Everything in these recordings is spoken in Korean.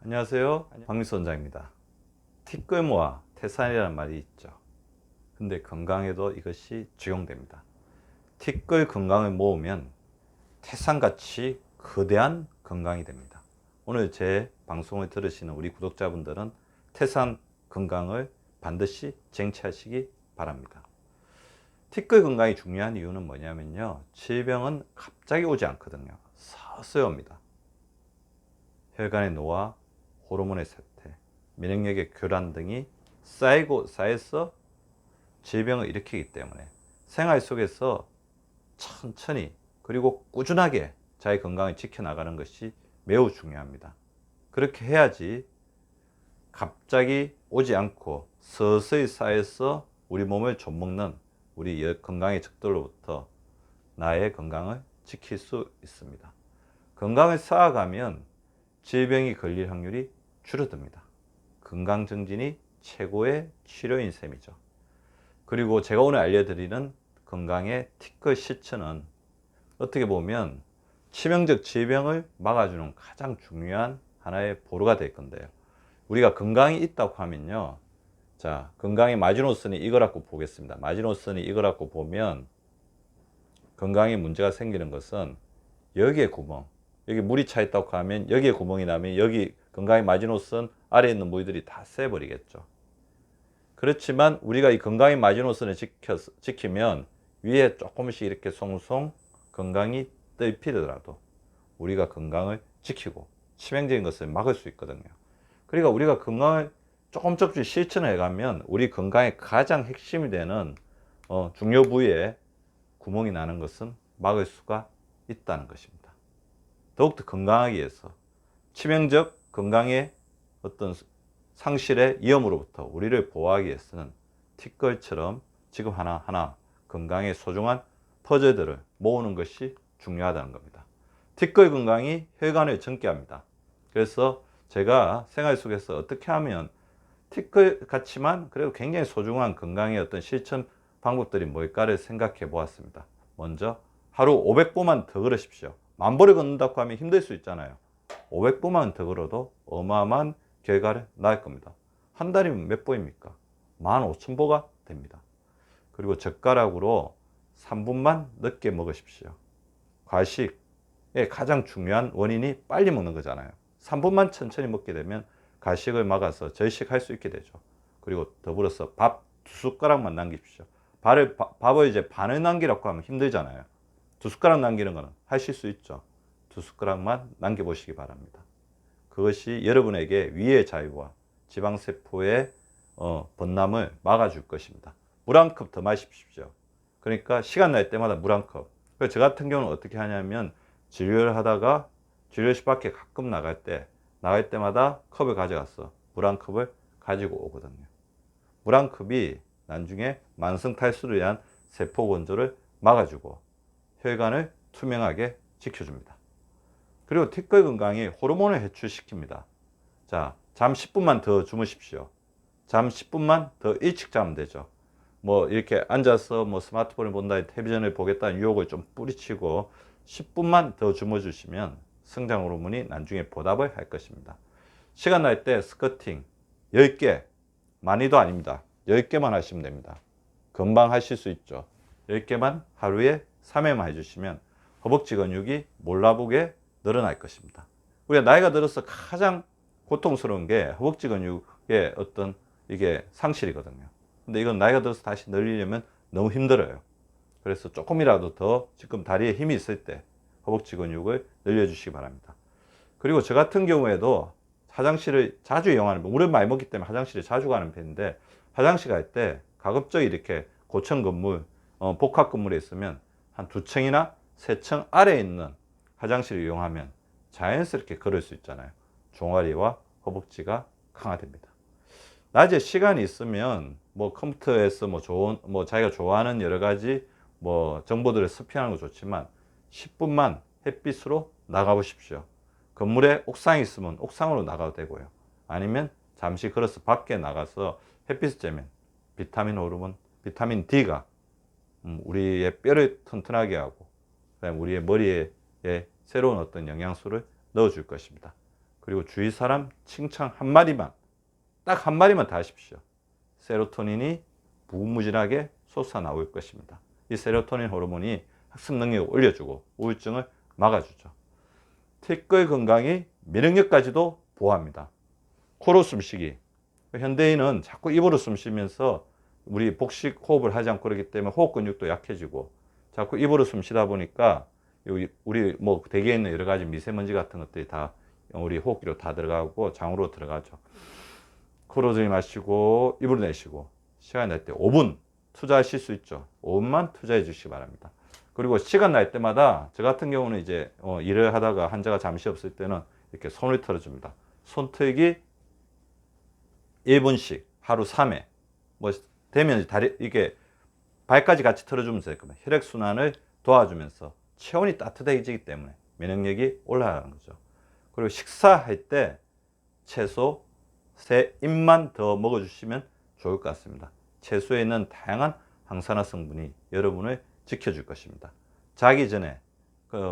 안녕하세요. 박미수 원장입니다. 티끌모아 태산이라는 말이 있죠. 근데 건강에도 이것이 적용됩니다. 티끌 건강을 모으면 태산같이 거대한 건강이 됩니다. 오늘 제 방송을 들으시는 우리 구독자분들은 태산 건강을 반드시 쟁취하시기 바랍니다. 티끌 건강이 중요한 이유는 뭐냐면요, 질병은 갑자기 오지 않거든요. 서서히 옵니다. 혈관의 노화, 호르몬의 쇠퇴, 면역력의 교란 등이 쌓여서 질병을 일으키기 때문에 생활 속에서 천천히 그리고 꾸준하게 자기 건강을 지켜나가는 것이 매우 중요합니다. 그렇게 해야지 갑자기 오지 않고 서서히 쌓여서 우리 몸을 좀먹는 우리 건강의 적들로부터 나의 건강을 지킬 수 있습니다. 건강을 쌓아가면 질병이 걸릴 확률이 줄어듭니다. 건강 증진이 최고의 치료인 셈이죠. 그리고 제가 오늘 알려드리는 건강의 티끌 실천은 어떻게 보면 치명적 질병을 막아주는 가장 중요한 하나의 보루가 될 건데요. 우리가 건강이 있다고 하면요, 자, 건강의 마지노선이 이거라고 보겠습니다. 마지노선이 이거라고 보면 건강에 문제가 생기는 것은 여기에 구멍, 여기 물이 차 있다고 하면 여기에 구멍이 나면 여기 건강의 마지노선 아래에 있는 물들이 다 새버리겠죠. 그렇지만 우리가 이 건강의 마지노선을 지키면 위에 조금씩 이렇게 송송 건강이 뜰피더라도 우리가 건강을 지키고 치명적인 것을 막을 수 있거든요. 그러니까 우리가 건강을 조금씩 실천해 가면 우리 건강의 가장 핵심이 되는 중요 부위에 구멍이 나는 것은 막을 수가 있다는 것입니다. 더욱더 건강하기 위해서 치명적 건강의 어떤 상실의 위험으로부터 우리를 보호하기 위해서는 티끌처럼 지금 하나하나 건강의 소중한 퍼즐들을 모으는 것이 중요하다는 겁니다. 티끌 건강이 혈관을 젊게 합니다. 그래서 제가 생활 속에서 어떻게 하면 티끌 같지만 그래도 굉장히 소중한 건강의 어떤 실천 방법들이 뭘까를 생각해 보았습니다. 먼저 하루 500보만 더 걸으십시오. 1000보를 걷는다고 하면 힘들 수 있잖아요. 500보만 더 걸어도 어마어마한 결과를 낳을 겁니다. 한 달이면 몇 보입니까? 15,000보가 됩니다. 그리고 젓가락으로 3분만 늦게 먹으십시오. 과식의 가장 중요한 원인이 빨리 먹는 거잖아요. 3분만 천천히 먹게 되면 과식을 막아서 절식할 수 있게 되죠. 그리고 더불어서 밥 2숟가락만 남기십시오. 밥을 이제 반을 남기라고 하면 힘들잖아요. 2숟가락 남기는 거는 하실 수 있죠. 2숟가락만 남겨보시기 바랍니다. 그것이 여러분에게 위의 자유와 지방세포의 번남을 막아줄 것입니다. 물 한 컵 더 마십시오. 그러니까 시간 날 때마다 물 한 컵. 저 같은 경우는 어떻게 하냐면 진료를 하다가 진료실 밖에 가끔 나갈 때마다 컵을 가져가서 물 한 컵을 가지고 오거든요. 물 한 컵이 나중에 만성 탈수를 위한 세포 건조를 막아주고 혈관을 투명하게 지켜줍니다. 그리고 티끌 건강이 호르몬을 해출시킵니다. 자, 잠 10분만 더 주무십시오. 잠 10분만 더 일찍 자면 되죠. 뭐 이렇게 앉아서 뭐 스마트폰을 본다, 텔레비전을 보겠다는 유혹을 좀 뿌리치고 10분만 더 주무주시면 성장 호르몬이 나중에 보답을 할 것입니다. 시간 날 때 스쿼팅 10개, 많이도 아닙니다. 10개만 하시면 됩니다. 금방 하실 수 있죠. 10개만 하루에 3회만 해주시면 허벅지 근육이 몰라보게 늘어날 것입니다. 우리가 나이가 들어서 가장 고통스러운 게 허벅지 근육의 어떤 이게 상실이거든요. 근데 이건 나이가 들어서 다시 늘리려면 너무 힘들어요. 그래서 조금이라도 더 지금 다리에 힘이 있을 때 허벅지 근육을 늘려주시기 바랍니다. 그리고 저 같은 경우에도 화장실을 자주 이용하는 편, 물을 많이 먹기 때문에 화장실에 자주 가는 편인데 화장실 갈 때 가급적 이렇게 고층 건물, 복합 건물에 있으면 한 2층이나 3층 아래에 있는 화장실을 이용하면 자연스럽게 걸을 수 있잖아요. 종아리와 허벅지가 강화됩니다. 낮에 시간이 있으면 뭐 컴퓨터에서 뭐 자기가 좋아하는 여러 가지 뭐 정보들을 습득하는 거 좋지만 10분만 햇빛으로 나가 보십시오. 건물에 옥상이 있으면 옥상으로 나가도 되고요. 아니면 잠시 걸어서 밖에 나가서 햇빛을 쬐면 비타민 호르몬, 비타민 D가 우리의 뼈를 튼튼하게 하고 그다음에 우리의 머리에 새로운 어떤 영양소를 넣어줄 것입니다. 그리고 주위 사람 칭찬 한마디만, 딱 한마디만 다 하십시오. 세로토닌이 무궁무진하게 솟아나올 것입니다. 이 세로토닌 호르몬이 학습 능력을 올려주고 우울증을 막아주죠. 티끌 건강이 면역력까지도 보호합니다. 코로 숨쉬기. 현대인은 자꾸 입으로 숨쉬면서 우리 복식 호흡을 하지 않고 그러기 때문에 호흡 근육도 약해지고 자꾸 입으로 숨쉬다 보니까 우리 뭐 대기에 있는 여러 가지 미세먼지 같은 것들이 다 우리 호흡기로 다 들어가고 장으로 들어가죠. 코로 들이마시고 입으로 내쉬고 시간 날 때 5분 투자하실 수 있죠. 5분만 투자해 주시기 바랍니다. 그리고 시간 날 때마다 저 같은 경우는 이제 일을 하다가 환자가 잠시 없을 때는 이렇게 손을 털어줍니다. 손털기 1분씩 하루 3회 뭐 되면 다리 이게 발까지 같이 털어주면서 될 겁니다. 혈액순환을 도와주면서 체온이 따뜻해지기 때문에 면역력이 올라가는 거죠. 그리고 식사할 때 채소 3입만 더 먹어주시면 좋을 것 같습니다. 채소에 있는 다양한 항산화 성분이 여러분을 지켜줄 것입니다. 자기 전에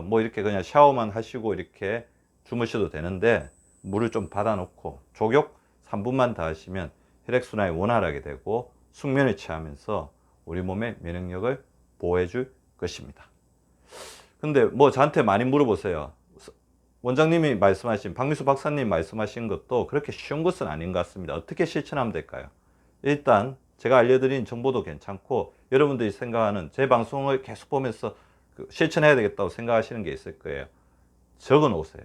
뭐 이렇게 그냥 샤워만 하시고 이렇게 주무셔도 되는데 물을 좀 받아놓고 족욕 3분만 더 하시면 혈액순환이 원활하게 되고 숙면을 취하면서 우리 몸의 면역력을 보호해 줄 것입니다. 근데 뭐 저한테 많이 물어보세요. 원장님이 말씀하신 박미수 박사님 말씀하신 것도 그렇게 쉬운 것은 아닌 것 같습니다. 어떻게 실천하면 될까요? 일단 제가 알려드린 정보도 괜찮고 여러분들이 생각하는 제 방송을 계속 보면서 실천해야 되겠다고 생각하시는 게 있을 거예요. 적어 놓으세요.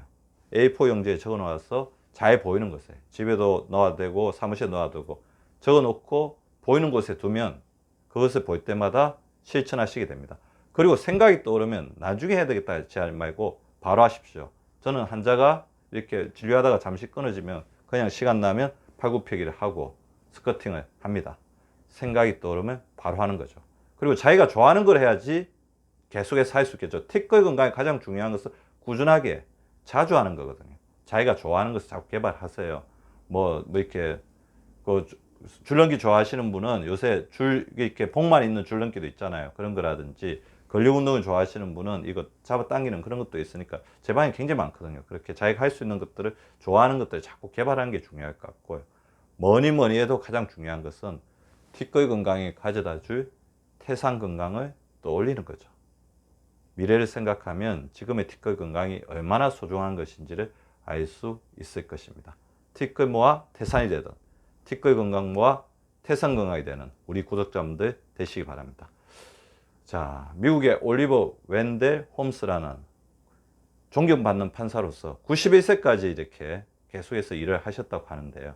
A4 용지에 적어 놓아서 잘 보이는 곳에 집에도 넣어도 되고 사무실에 넣어도 되고 적어 놓고 보이는 곳에 두면 그것을 볼 때마다 실천하시게 됩니다. 그리고 생각이 떠오르면 나중에 해야 되겠다 하지 말고 바로 하십시오. 저는 환자가 이렇게 진료하다가 잠시 끊어지면 그냥 시간 나면 팔굽혀펴기를 하고 스쿼팅을 합니다. 생각이 떠오르면 바로 하는 거죠. 그리고 자기가 좋아하는 걸 해야지 계속해서 할 수 있겠죠. 티끌 건강에 가장 중요한 것은 꾸준하게 자주 하는 거거든요. 자기가 좋아하는 것을 자꾸 개발하세요. 뭐 이렇게 줄넘기 좋아하시는 분은 요새 이렇게 복만 있는 줄넘기도 있잖아요. 그런 거라든지 근력 운동을 좋아하시는 분은 이거 잡아당기는 그런 것도 있으니까 제 방에 굉장히 많거든요. 그렇게 자기가 할 수 있는 것들을 좋아하는 것들을 자꾸 개발하는 게 중요할 것 같고요. 뭐니 해도 가장 중요한 것은 티끌 건강에 가져다 줄 태산 건강을 떠올리는 거죠. 미래를 생각하면 지금의 티끌 건강이 얼마나 소중한 것인지를 알 수 있을 것입니다. 티끌모아 태산이 되든 티끌 건강모아 태산 건강이 되는 우리 구독자분들 되시기 바랍니다. 자, 미국의 올리버 웬델 홈스라는 존경받는 판사로서 91세까지 이렇게 계속해서 일을 하셨다고 하는데요.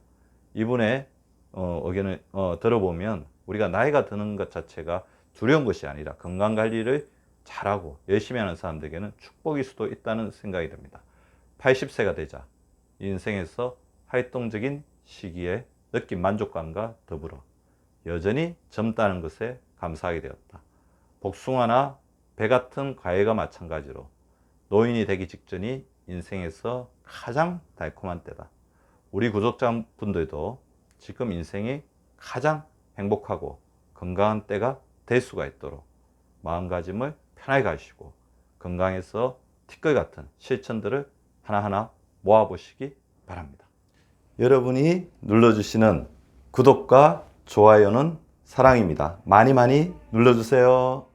이분의 의견을 들어보면 우리가 나이가 드는 것 자체가 두려운 것이 아니라 건강관리를 잘하고 열심히 하는 사람들에게는 축복일 수도 있다는 생각이 듭니다. 80세가 되자 인생에서 활동적인 시기에 느낀 만족감과 더불어 여전히 젊다는 것에 감사하게 되었다. 복숭아나 배 같은 과일과 마찬가지로 노인이 되기 직전이 인생에서 가장 달콤한 때다. 우리 구독자분들도 지금 인생이 가장 행복하고 건강한 때가 될 수가 있도록 마음가짐을 편하게 가지시고 건강에서 티끌 같은 실천들을 하나하나 모아보시기 바랍니다. 여러분이 눌러주시는 구독과 좋아요는 사랑입니다. 많이 많이 눌러주세요.